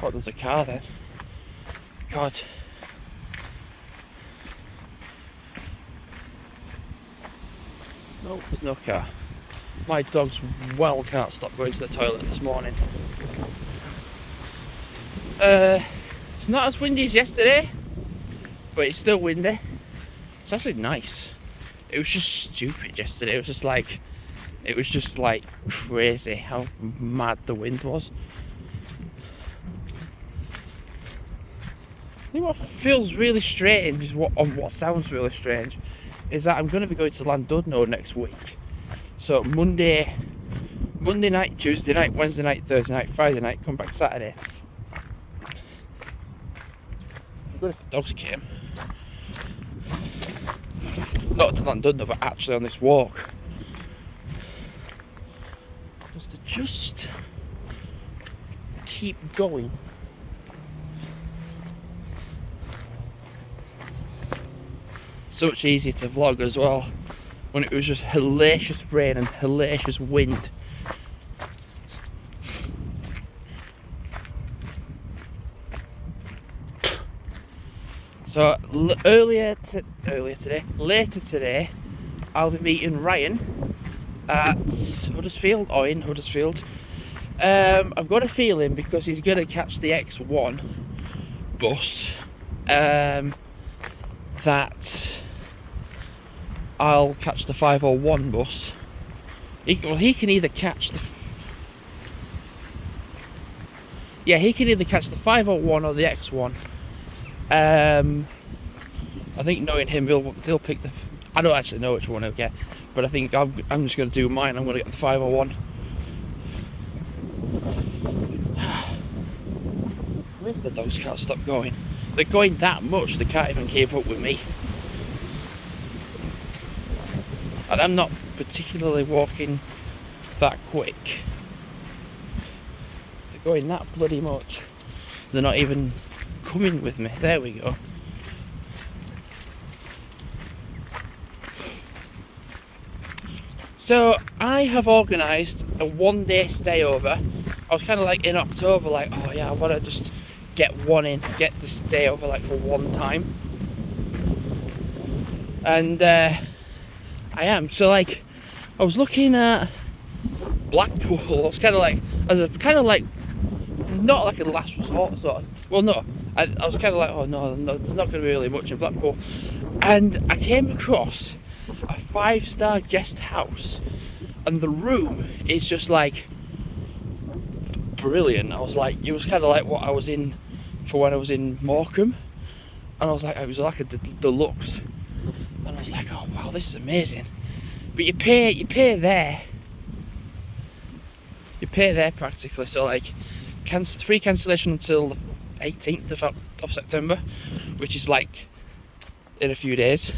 thought there was a car then. God. No, there's no car. My dogs well can't stop going to the toilet this morning. It's not as windy as yesterday, but it's still windy. It's actually nice. It was just stupid yesterday. It was just like crazy how mad the wind was. I think what feels really strange, what sounds really strange, is that I'm going to be going to Llandudno next week. So Monday night, Tuesday night, Wednesday night, Thursday night, Friday night, come back Saturday. I'm good if the dogs came. Not to Llandudno, but actually on this walk. Because they just keep going. So much easier to vlog as well when it was just hellacious rain and hellacious wind. So later today, I'll be meeting Ryan at Huddersfield, or in Huddersfield. I've got a feeling, because he's going to catch the X1 bus, that I'll catch the 501 bus. He can either catch the... Yeah, he can either catch the 501 or the X1. I think knowing him, he'll pick the... I don't actually know which one he'll get, but I think I'm just going to do mine. I'm going to get the 501. Maybe the dogs can't stop going. They're going that much, they can't even keep up with me. And I'm not particularly walking that quick. They're going that bloody much. They're not even coming with me. There we go. So I have organised a one-day stay over. I was kind of like in October, like, oh yeah, I want to just get to stay over like for one time. And I am. So like, I was looking at Blackpool. I was kind of like, not like a last resort sort of. Well, no. I was kind of like, oh no, there's not going to be really much in Blackpool. And I came across a 5-star guest house, and the room is just like brilliant. I was like, it was kind of like what I was in for when I was in Morecambe, and I was like, it was like a deluxe, and I was like, oh wow, this is amazing. But you pay there practically. So like, free cancellation until the 18th of September, which is like in a few days.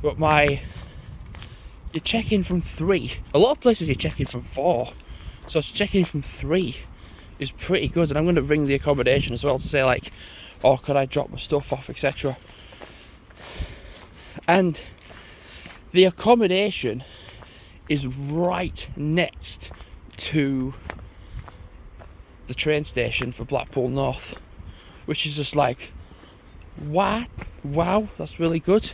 But you check in from 3. A lot of places you check in from 4. So to check in from 3 is pretty good. And I'm going to ring the accommodation as well to say like, oh, could I drop my stuff off, etc. And the accommodation is right next to the train station for Blackpool North, which is just like, what? Wow, that's really good.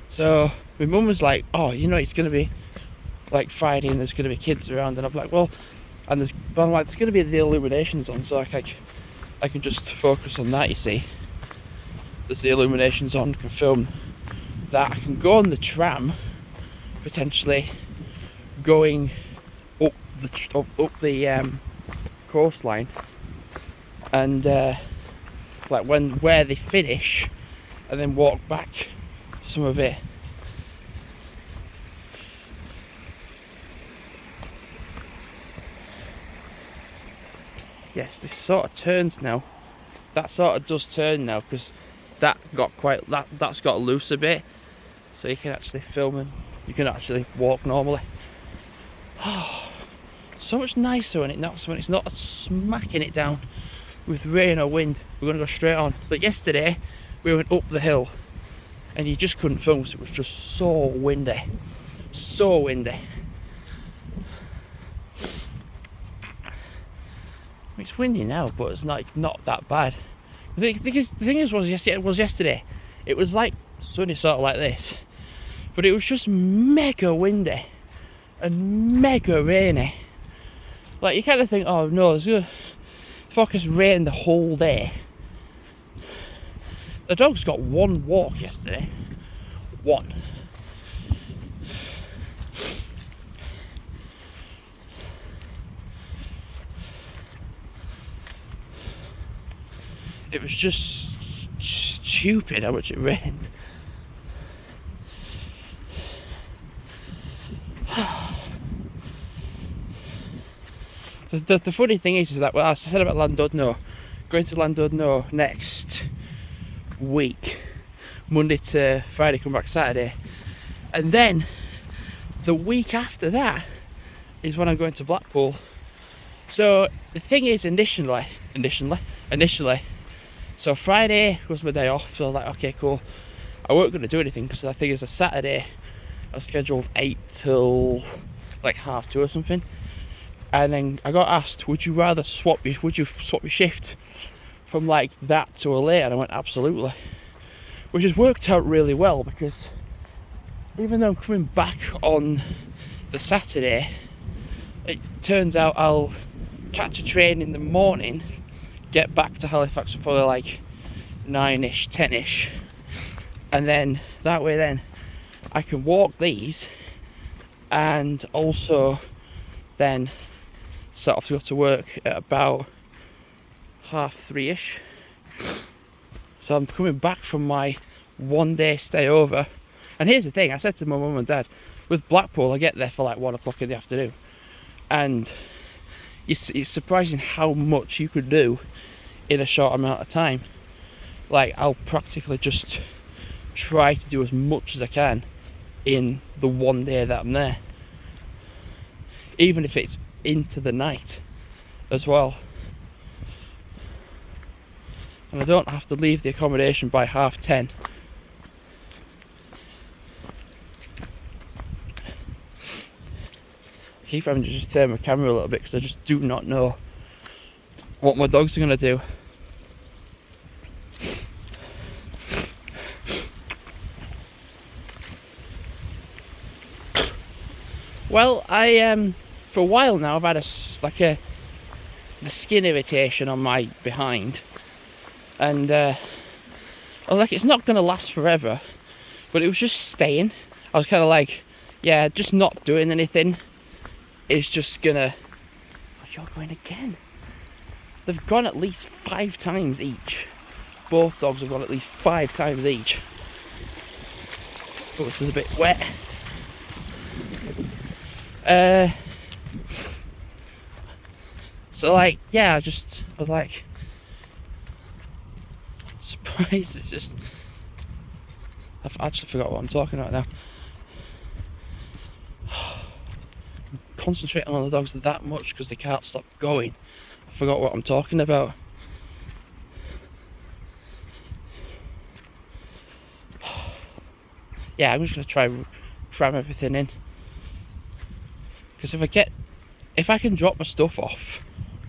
So my mum was like, oh, you know, it's going to be like Friday and there's going to be kids around, and I'm like, well, there's going to be the illuminations on, so I can just focus on that, you see. There's the illuminations on, can film that. I can go on the tram, potentially going up the coastline, and like where they finish, and then walk back some of it. Yes, this sort of turns now. That sort of does turn now, because that's got loose a bit, so you can actually film and you can actually walk normally. Oh, so much nicer when it's not smacking it down with rain or wind. We're going to go straight on. But yesterday we went up the hill and you just couldn't film because it was just so windy. So windy. It's windy now, but it's not that bad. The thing is was yesterday. It was like sunny, sort of like this, but it was just mega windy and mega rainy. Like, you kind of think, oh no, it's gonna focus rain the whole day. The dogs got one walk yesterday. One. It was just stupid how much it rained. The funny thing is that, well, I said about Llandudno, going to Llandudno next week, Monday to Friday, come back Saturday, and then the week after that is when I'm going to Blackpool. So the thing is, initially, so Friday was my day off, so I'm like, okay, cool. I weren't going to do anything because I think it's a Saturday. I was scheduled 8 till like 2:30 or something. And then I got asked, would you swap your shift from like that to a late? And I went, absolutely. Which has worked out really well, because even though I'm coming back on the Saturday, it turns out I'll catch a train in the morning, get back to Halifax for probably like 9ish, 10ish, and then that way then I can walk these and also then set off to go to work at about 3:30ish. So I'm coming back from my 1 day stay over. And here's the thing, I said to my mum and dad, with Blackpool I get there for like 1 o'clock in the afternoon, and it's surprising how much you could do in a short amount of time. Like, I'll practically just try to do as much as I can in the 1 day that I'm there, even if it's into the night as well. And I don't have to leave the accommodation by 10:30. I keep having to just turn my camera a little bit because I just do not know what my dogs are going to do. Well, I for a while now I've had the skin irritation on my behind, and I was like, it's not going to last forever, but it was just staying. I was kind of like, yeah, just not doing anything is just gonna... Oh, you're going again. They've gone at least 5 times each. Both dogs have gone at least 5 times each. Oh, this is a bit wet. So like, yeah, I was like surprised. It's just, I've actually forgot what I'm talking about now. I'm concentrating on the dogs that much because they can't stop going. I forgot what I'm talking about. Yeah, I'm just gonna try and cram everything in, because if I can drop my stuff off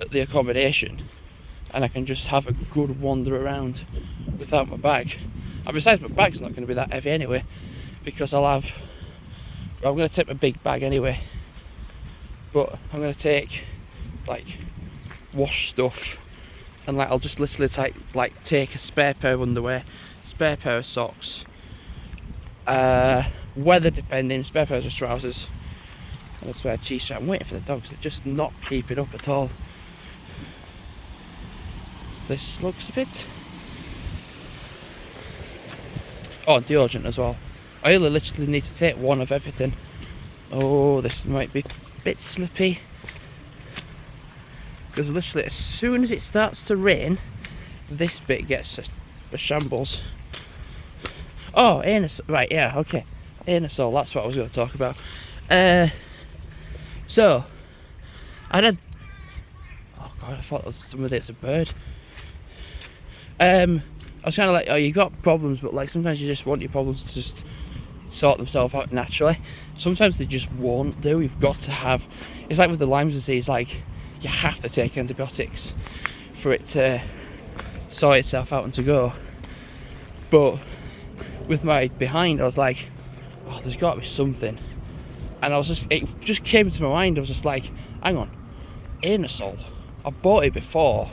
at the accommodation and I can just have a good wander around without my bag, and besides, my bag's not going to be that heavy anyway, because I'm going to take my big bag anyway, but I'm going to take like wash stuff, and like I'll just literally take a spare pair of underwear, spare pair of socks, weather depending, spare pairs of trousers, and a spare t-shirt. I'm waiting for the dogs, they're just not keeping up at all. This looks a bit... Oh, deodorant as well. I literally need to take one of everything. Oh, this might be a bit slippy, because literally as soon as it starts to rain, this bit gets a shambles. Oh, aerosol, right, yeah, okay. Aerosol, that's what I was going to talk about. So, I had... Oh god, I thought some of it's a bird. I was kind of like, oh, you got problems, but like sometimes you just want your problems to just sort themselves out naturally. Sometimes they just won't do. You've got to have, it's like with the Lyme disease, like you have to take antibiotics for it to sort itself out and to go. But with my behind, I was like, oh, there's got to be something. And it just came into my mind. I was just like, hang on, Anusol. I bought it before,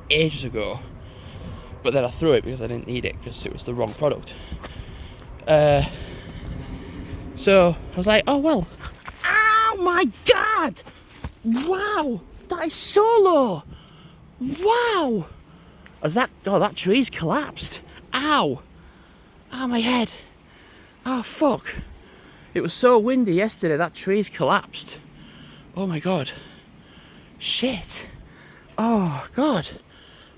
ages ago, but then I threw it because I didn't need it because it was the wrong product. So I was like, oh well. Oh my god! Wow, that is so low. Wow. That tree's collapsed. Ow. Oh, my head. Oh, fuck. It was so windy yesterday, that tree's collapsed. Oh my god. Shit. Oh god.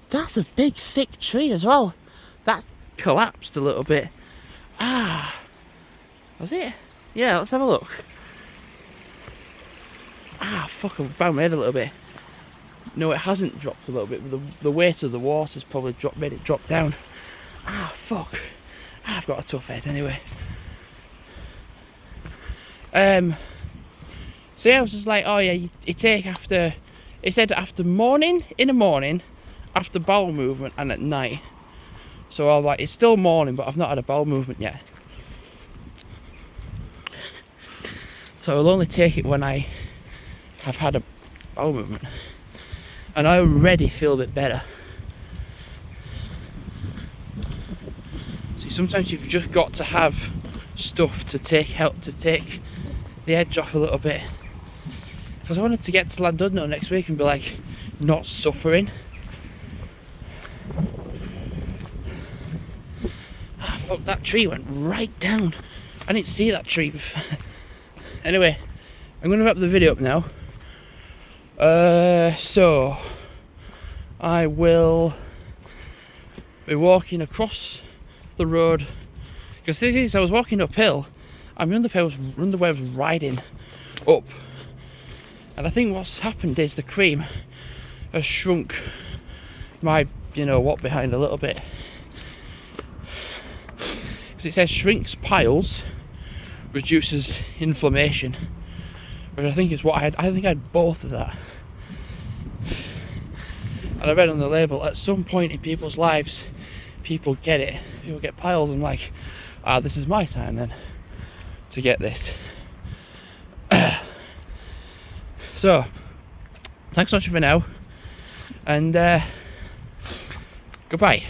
That's a big, thick tree as well. That's collapsed a little bit. Ah. Was it? Yeah, let's have a look. Ah, fuck, I've banged my head a little bit. No, it hasn't dropped a little bit, but the weight of the water's probably made it drop down. Ah, fuck. I've got a tough head anyway. So yeah, I was just like, oh yeah, you take after, it said after morning, in the morning, after bowel movement, and at night. So I was like, it's still morning, but I've not had a bowel movement yet. So I'll only take it when I have had a bowel movement. And I already feel a bit better. See, sometimes you've just got to have stuff to help to take the edge off a little bit. Because I wanted to get to Llandudno next week and be like, not suffering. Ah, fuck, that tree went right down. I didn't see that tree before. Anyway, I'm going to wrap the video up now. So I will be walking across the road, because the thing is, I was walking uphill and my underwear was riding up, and I think what's happened is the cream has shrunk my what behind a little bit, because it says shrinks piles, reduces inflammation, which I think is what I had. I think I had both of that. And I read on the label, at some point in people's lives, people get it. People get piles. I'm like, this is my time then to get this. So, thanks so much for now, and goodbye.